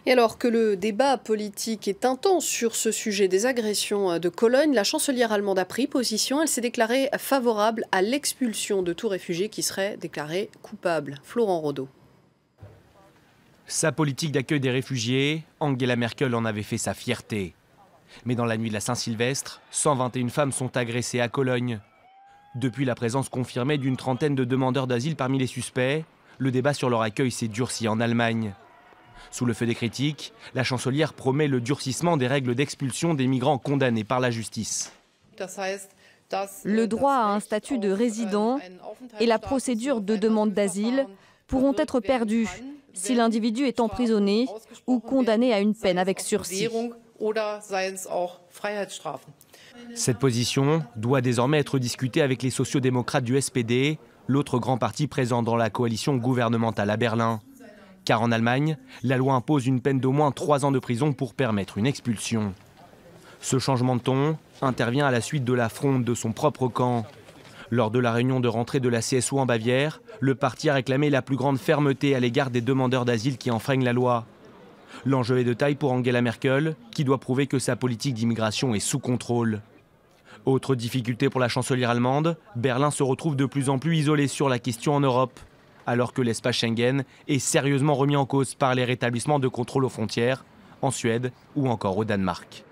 Et alors que le débat politique est intense sur ce sujet des agressions de Cologne, la chancelière allemande a pris position. Elle s'est déclarée favorable à l'expulsion de tout réfugié qui serait déclaré coupable. Florent Rodeau. Sa politique d'accueil des réfugiés, Angela Merkel en avait fait sa fierté. Mais dans la nuit de la Saint-Sylvestre, 121 femmes sont agressées à Cologne. Depuis la présence confirmée d'une trentaine de demandeurs d'asile parmi les suspects, le débat sur leur accueil s'est durci en Allemagne. Sous le feu des critiques, la chancelière promet le durcissement des règles d'expulsion des migrants condamnés par la justice. Le droit à un statut de résident et la procédure de demande d'asile pourront être perdus si l'individu est emprisonné ou condamné à une peine avec sursis. Cette position doit désormais être discutée avec les sociodémocrates du SPD, l'autre grand parti présent dans la coalition gouvernementale à Berlin. Car en Allemagne, la loi impose une peine d'au moins 3 ans de prison pour permettre une expulsion. Ce changement de ton intervient à la suite de la fronde de son propre camp. Lors de la réunion de rentrée de la CSU en Bavière, le parti a réclamé la plus grande fermeté à l'égard des demandeurs d'asile qui enfreignent la loi. L'enjeu est de taille pour Angela Merkel, qui doit prouver que sa politique d'immigration est sous contrôle. Autre difficulté pour la chancelière allemande, Berlin se retrouve de plus en plus isolé sur la question en Europe, alors que l'espace Schengen est sérieusement remis en cause par les rétablissements de contrôle aux frontières, en Suède ou encore au Danemark.